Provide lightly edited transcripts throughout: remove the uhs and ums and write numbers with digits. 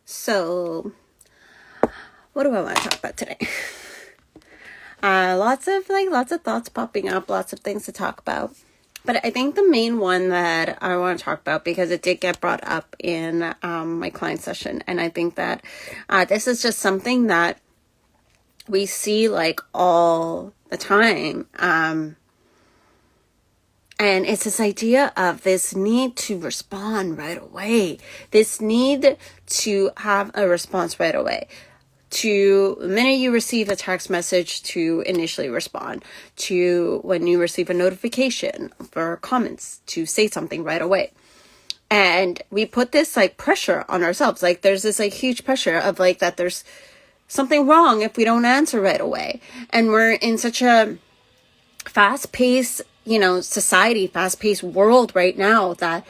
So, what do I want to talk about today? Lots of thoughts popping up, lots of things to talk about. But I think the main one that I want to talk about, because it did get brought up in my client session, and I think that this is just something that we see like all the time. And it's this idea of this need to respond right away. This need to have a response right away. To the minute you receive a text message, to initially respond. To when you receive a notification for comments, to say something right away. And we put this like pressure on ourselves. Like there's this like huge pressure of like that there's something wrong if we don't answer right away. And we're in such a fast-paced society, fast-paced world right now that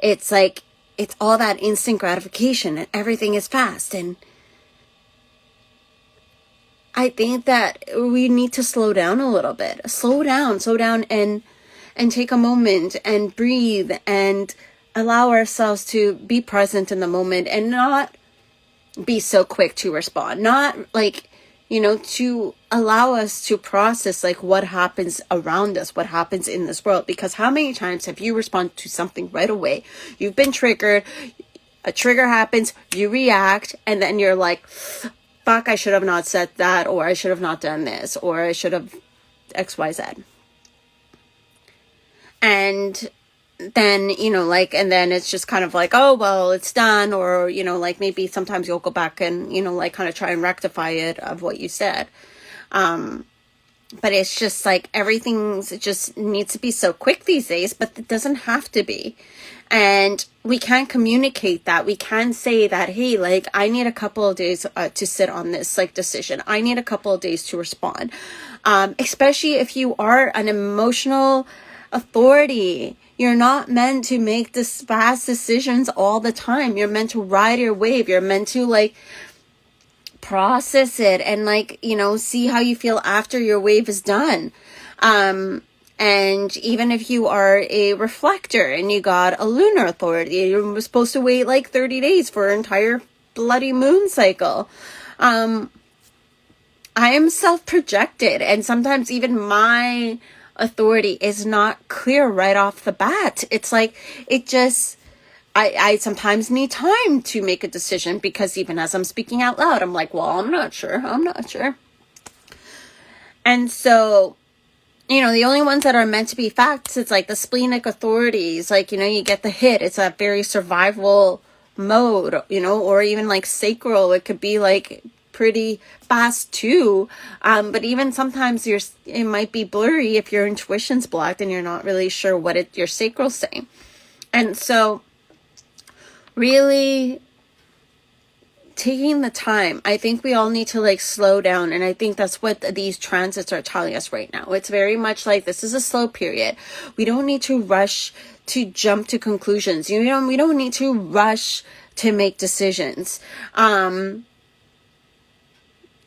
it's like it's all that instant gratification and everything is fast. And I think that we need to slow down a little bit. Slow down and take a moment and breathe and allow ourselves to be present in the moment and not be so quick to respond. Not like to allow us to process like what happens around us, what happens in this world. Because how many times have you responded to something right away? You've been triggered, a trigger happens, you react, and then you're like, fuck, I should have not said that, or I should have not done this, or I should have XYZ. And then, and then it's just kind of like, oh, well, it's done. Or, maybe sometimes you'll go back and, kind of try and rectify it of what you said. But it's just like everything just needs to be so quick these days, but it doesn't have to be. And we can communicate that. We can say that, hey, like, I need a couple of days to sit on this like decision. I need a couple of days to respond. Especially if you are an emotional authority. You're not meant to make this fast decisions all the time. You're meant to ride your wave. You're meant to like process it and like, see how you feel after your wave is done. And even if you are a reflector and you got a lunar authority, you're supposed to wait like 30 days for an entire bloody moon cycle. I am self-projected, and sometimes even my authority is not clear right off the bat. It's like I sometimes need time to make a decision, because even as I'm speaking out loud, I'm like, well, I'm not sure. And so, the only ones that are meant to be facts, it's like the splenic authorities, like, you get the hit. It's a very survival mode, or even like sacral. It could be like pretty fast too, but even sometimes it might be blurry if your intuition's blocked and you're not really sure what your sacral's saying. And so really taking the time, I think we all need to like slow down, and I think that's what these transits are telling us right now. It's very much like this is a slow period. We don't need to rush to jump to conclusions. We don't need to rush to make decisions.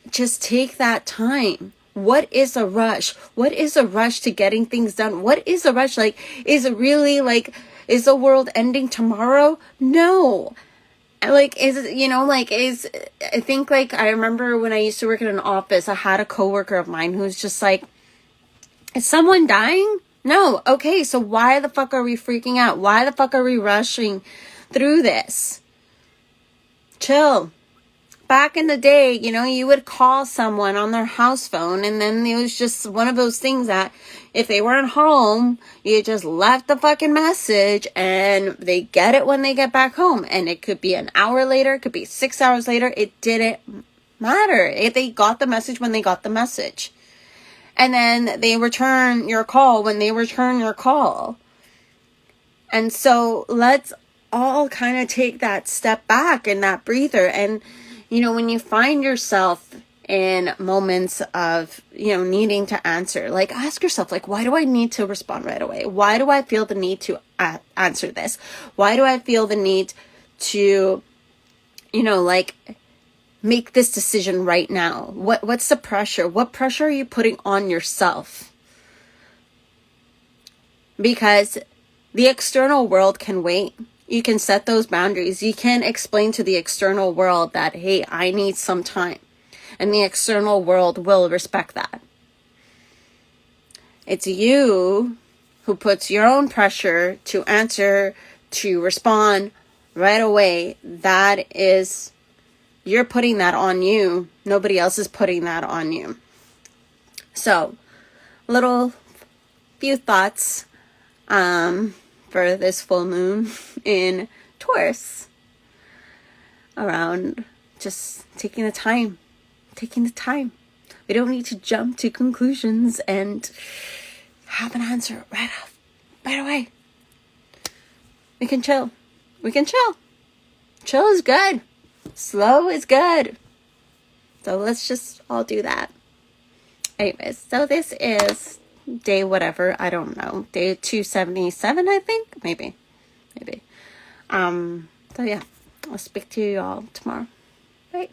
Just take that time. What is a rush? What is a rush to getting things done? What is a rush? Like, is it really like, is the world ending tomorrow? No. Like, I think like, I remember when I used to work in an office, I had a coworker of mine who's just like, is someone dying? No. Okay. So why the fuck are we freaking out? Why the fuck are we rushing through this? Chill. Back in the day, you would call someone on their house phone, and then it was just one of those things that if they weren't home, you just left the fucking message and they get it when they get back home. And it could be an hour later, it could be 6 hours later. It didn't matter. If they got the message when they got the message. And then they return your call when they return your call. And so let's all kind of take that step back and that breather. And when you find yourself in moments of, needing to answer, like ask yourself, like, why do I need to respond right away? Why do I feel the need to answer this? Why do I feel the need to, make this decision right now? What's the pressure? What pressure are you putting on yourself? Because the external world can wait. You can set those boundaries. You can explain to the external world that, hey, I need some time. And the external world will respect that. It's you who puts your own pressure to answer, to respond right away. That is, you're putting that on you. Nobody else is putting that on you. So, little few thoughts for this full moon in Taurus around just taking the time. We don't need to jump to conclusions and have an answer right away. We can chill. Chill is good. Slow is good. So let's just all do that. Anyways, so this is day whatever, I don't know. Day 277, I think? Maybe. So yeah, I'll speak to you all tomorrow. Bye.